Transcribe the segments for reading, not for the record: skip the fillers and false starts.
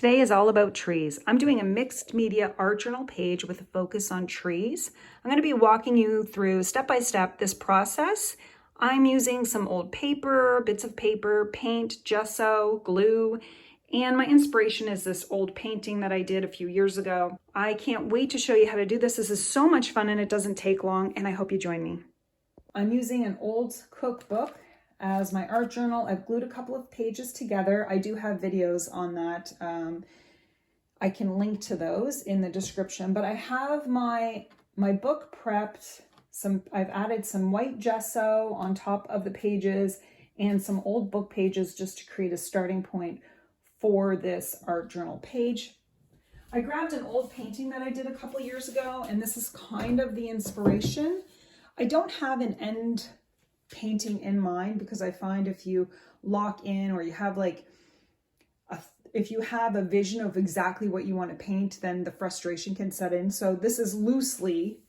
Today is all about trees. I'm doing a mixed media art journal page with a focus on trees. I'm going to be walking you through step by step this process. I'm using some old paper, bits of paper, paint, gesso, glue, and my inspiration is this old painting that I did a few years ago. I can't wait to show you how to do this. This is so much fun and it doesn't take long, and I hope you join me. I'm using an old cookbook as my art journal. I've glued a couple of pages together. I do have videos on that. I can link to those in the description, but I have my book prepped. I've added some white gesso on top of the pages and some old book pages just to create a starting point for this art journal page. I grabbed an old painting that I did a couple years ago, and this is kind of the inspiration. I don't have an end painting in mind because I find if you lock in or you have if you have a vision of exactly what you want to paint, then the frustration can set in. So this is loosely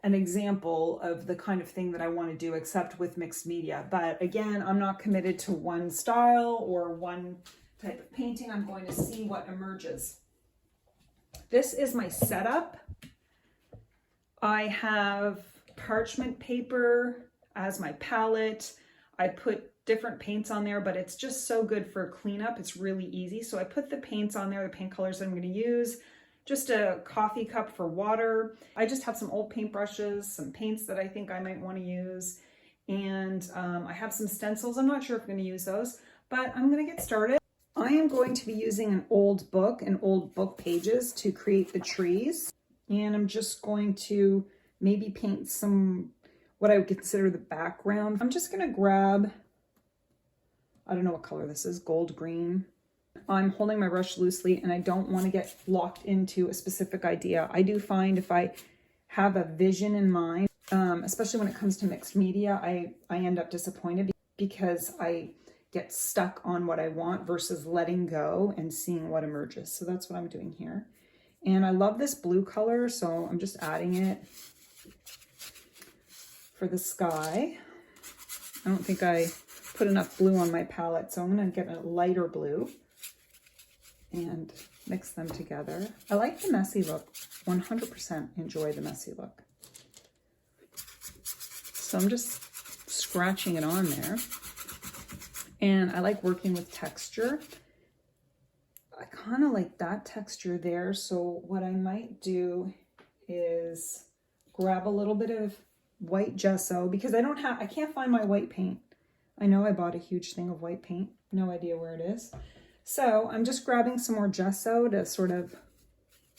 an example of the kind of thing that I want to do, except with mixed media. But again, I'm not committed to one style or one type of painting. I'm going to see what emerges. This is my setup. I have parchment paper as my palette. I put different paints on there, but it's just so good for cleanup. It's really easy. So I put the paints on there, the paint colors that I'm going to use, just a coffee cup for water. I just have some old paintbrushes, some paints that I think I might want to use. And I have some stencils. I'm not sure if I'm going to use those, but I'm going to get started. I am going to be using an old book and old book pages to create the trees. And I'm just going to maybe paint some, what I would consider the background. I'm just going to grab, I don't know what color this is, gold green. I'm holding my brush loosely and I don't want to get locked into a specific idea. I do find if I have a vision in mind, especially when it comes to mixed media, I end up disappointed because I get stuck on what I want versus letting go and seeing what emerges. So that's what I'm doing here. And I love this blue color, so I'm just adding it for the sky. I don't think I put enough blue on my palette, so I'm going to get a lighter blue and mix them together. I like the messy look. 100% enjoy the messy look. So I'm just scratching it on there. And I like working with texture. I kind of like that texture there. So what I might do is grab a little bit of white gesso because I can't find my white paint. I know I bought a huge thing of white paint. No idea where it is. So I'm just grabbing some more gesso to sort of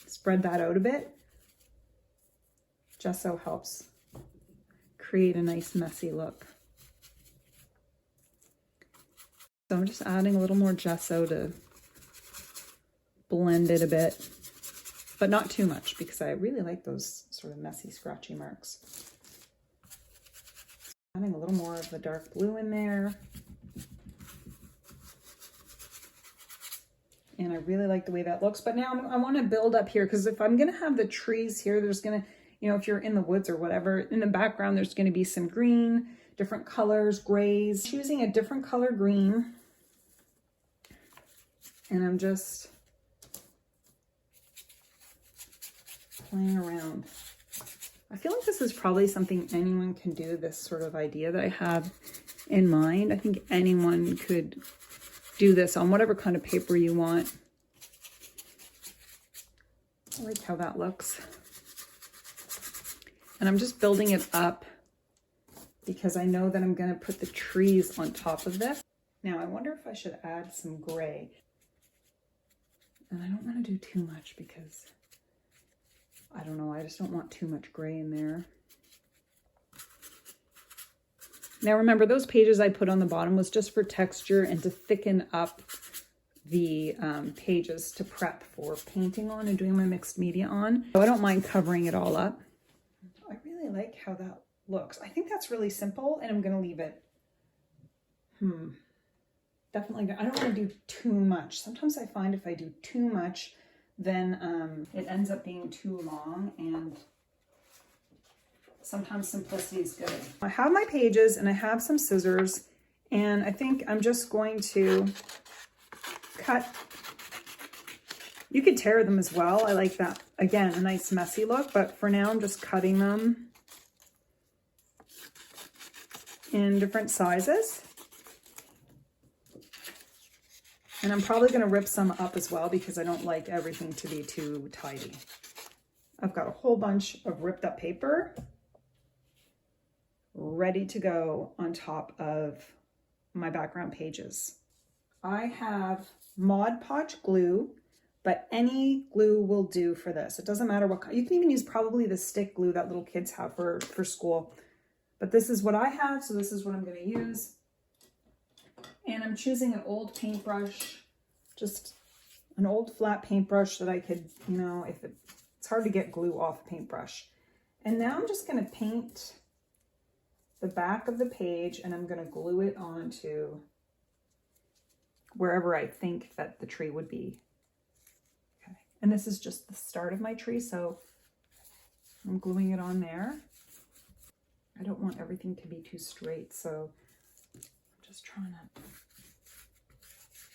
spread that out a bit. Gesso helps create a nice messy look. So I'm just adding a little more gesso to blend it a bit, but not too much because I really like those sort of messy, scratchy marks. Adding a little more of the dark blue in there. And I really like the way that looks. But now I want to build up here because if I'm going to have the trees here, there's going to, if you're in the woods or whatever, in the background, there's going to be some green, different colors, grays. Choosing a different color green. And I'm just playing around. I feel like this is probably something anyone can do, this sort of idea that I have in mind. I think anyone could do this on whatever kind of paper you want. I like how that looks. And I'm just building it up because I know that I'm going to put the trees on top of this. Now, I wonder if I should add some gray. And I don't want to do too much because, I don't know, I just don't want too much gray in there. Now remember, those pages I put on the bottom was just for texture and to thicken up the pages to prep for painting on and doing my mixed media on. So I don't mind covering it all up. I really like how that looks. I think that's really simple and I'm going to leave it. Definitely, I don't want to do too much. Sometimes I find if I do too much, then it ends up being too long, and sometimes simplicity is good. I have my pages and I have some scissors, and I think I'm just going to cut You could tear them as well. I like that. Again, a nice messy look, but for now I'm just cutting them in different sizes. And I'm probably going to rip some up as well because I don't like everything to be too tidy. I've got a whole bunch of ripped up paper ready to go on top of my background pages. I have Mod Podge glue, but any glue will do for this. It doesn't matter what kind. You can even use probably the stick glue that little kids have for school. But this is what I have, so this is what I'm going to use. And I'm choosing an old paintbrush, just an old flat paintbrush that I could, you know, it's hard to get glue off a paintbrush. And now I'm just going to paint the back of the page and I'm going to glue it onto wherever I think that the tree would be. Okay. And this is just the start of my tree, so I'm gluing it on there. I don't want everything to be too straight, so I'm just trying to,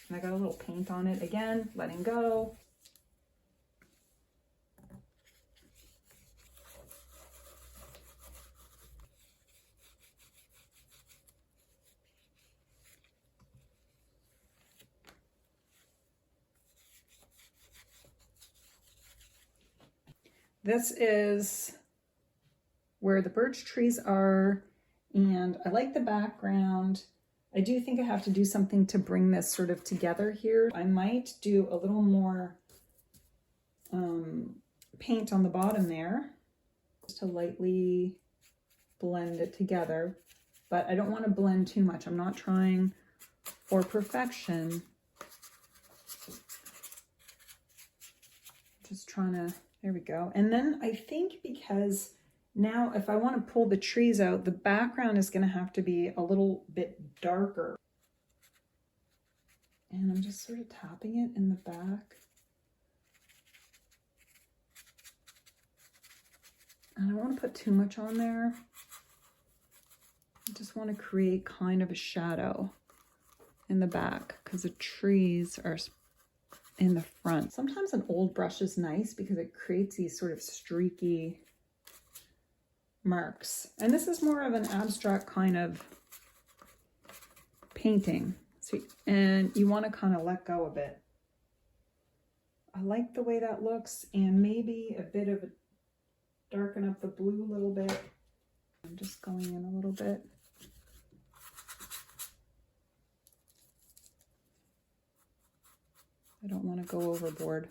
and I got a little paint on it again, letting go. This is where the birch trees are, and I like the background. I do think I have to do something to bring this sort of together here. I might do a little more paint on the bottom there, just to lightly blend it together, but I don't want to blend too much. I'm not trying for perfection. Just trying to, there we go. And then I think because now if I want to pull the trees out, the background is going to have to be a little bit darker. And I'm just sort of tapping it in the back. I don't want to put too much on there. I just want to create kind of a shadow in the back because the trees are in the front. Sometimes an old brush is nice because it creates these sort of streaky marks. And this is more of an abstract kind of painting. So, and you want to kind of let go a bit. I like the way that looks, and maybe a bit of a darken up the blue a little bit. I'm just going in a little bit. I don't want to go overboard.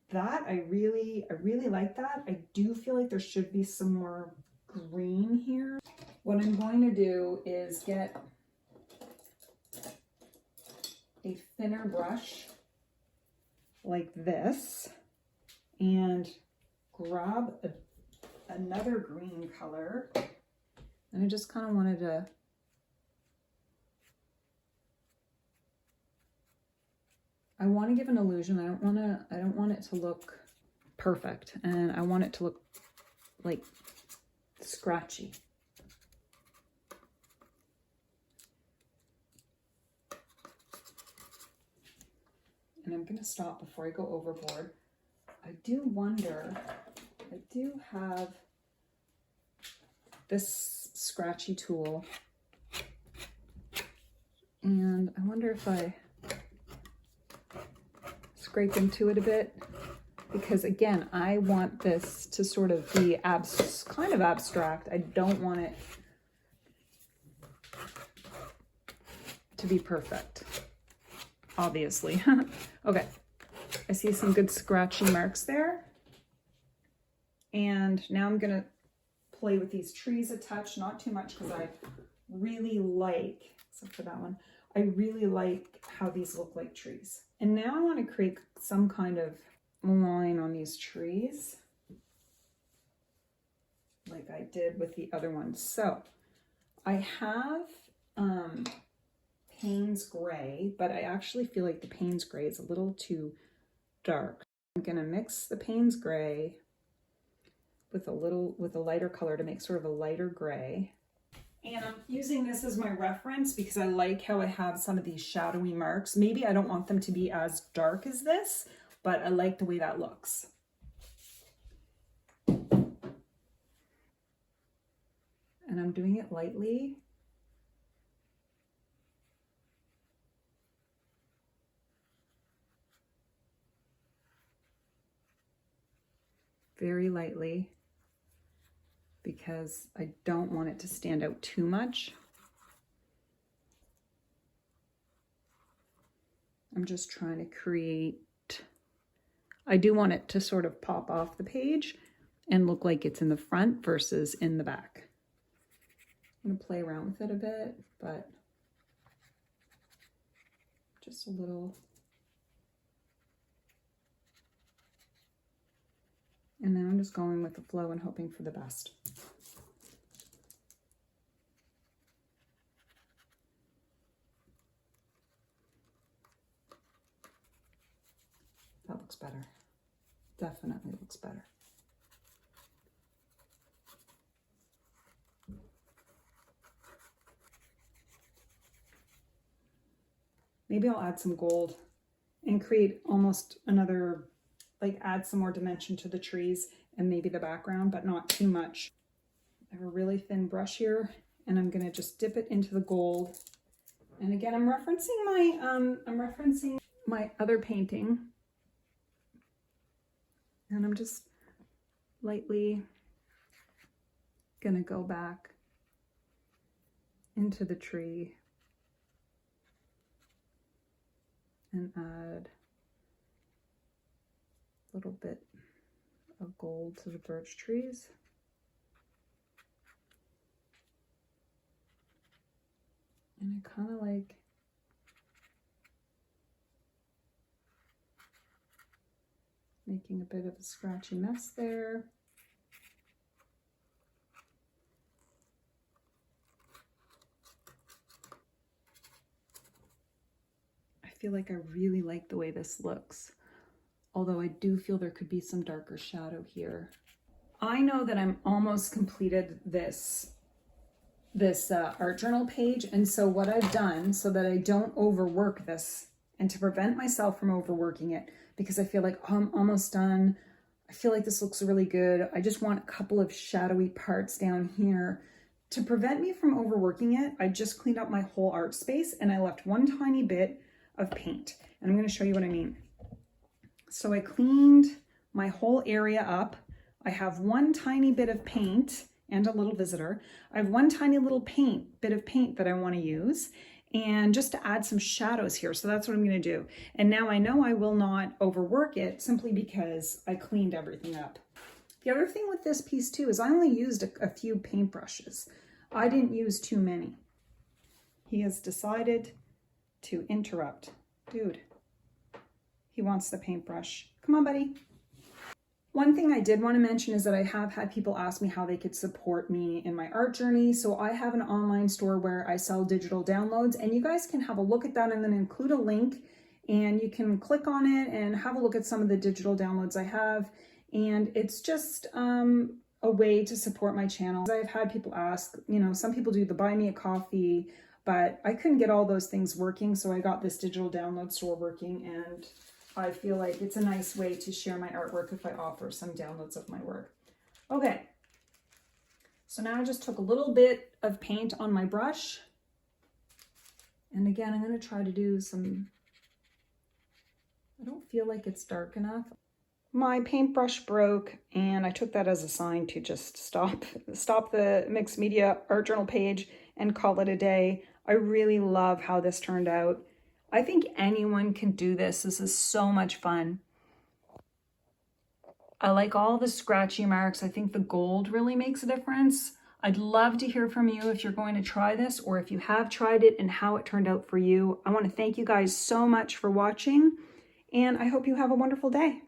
That, I really like that. I do feel like there should be some more green here. What I'm going to do is get a thinner brush like this and grab another green color. And I just kind of wanted to give an illusion. I don't want it to look perfect, and I want it to look like scratchy. And I'm going to stop before I go overboard. I do wonder, I do have this scratchy tool, and I wonder if I scrape into it a bit, because again, I want this to sort of be kind of abstract. I don't want it to be perfect, obviously. Okay, I see some good scratchy marks there. And now I'm gonna play with these trees a touch, not too much, because I really like, except for that one, I really like how these look like trees. And now I want to create some kind of line on these trees, like I did with the other ones. So I have Payne's Gray, but I actually feel like the Payne's Gray is a little too dark. I'm gonna mix the Payne's Gray with a lighter color to make sort of a lighter gray. And I'm using this as my reference because I like how I have some of these shadowy marks. Maybe I don't want them to be as dark as this, but I like the way that looks. And I'm doing it lightly. Very lightly, because I don't want it to stand out too much. I'm just trying to create, I do want it to sort of pop off the page and look like it's in the front versus in the back. I'm gonna play around with it a bit, but just a little. And now I'm just going with the flow and hoping for the best. That looks better. Definitely looks better. Maybe I'll add some gold and create almost another, like add some more dimension to the trees and maybe the background, but not too much. I have a really thin brush here and I'm gonna just dip it into the gold. And again, I'm referencing my other painting. And I'm just lightly gonna go back into the tree and add a little bit of gold to the birch trees. And I kind of like making a bit of a scratchy mess there. I feel like I really like the way this looks, although I do feel there could be some darker shadow here. I know that I'm almost completed this art journal page, and so what I've done so that I don't overwork this and to prevent myself from overworking it, because I feel like, oh, I'm almost done. I feel like this looks really good. I just want a couple of shadowy parts down here. To prevent me from overworking it, I just cleaned up my whole art space and I left one tiny bit of paint. And I'm going to show you what I mean. So I cleaned my whole area up. I have one tiny bit of paint and a little visitor. I have one tiny little bit of paint that I want to use, and just to add some shadows here. So that's what I'm going to do. And now I know I will not overwork it simply because I cleaned everything up. The other thing with this piece too is I only used a few paintbrushes. I didn't use too many. He has decided to interrupt. Dude, he wants the paintbrush. Come on, buddy. One thing I did want to mention is that I have had people ask me how they could support me in my art journey. So I have an online store where I sell digital downloads, and you guys can have a look at that and then include a link, and you can click on it and have a look at some of the digital downloads I have. And it's just a way to support my channel. I've had people ask, you know, some people do the buy me a coffee, but I couldn't get all those things working. So I got this digital download store working, and I feel like it's a nice way to share my artwork if I offer some downloads of my work. Okay, so now I just took a little bit of paint on my brush. And again, I'm going to try to do some, I don't feel like it's dark enough. My paintbrush broke, and I took that as a sign to just stop the mixed media art journal page and call it a day. I really love how this turned out. I think anyone can do this. This is so much fun. I like all the scratchy marks. I think the gold really makes a difference. I'd love to hear from you if you're going to try this, or if you have tried it and how it turned out for you. I want to thank you guys so much for watching, and I hope you have a wonderful day.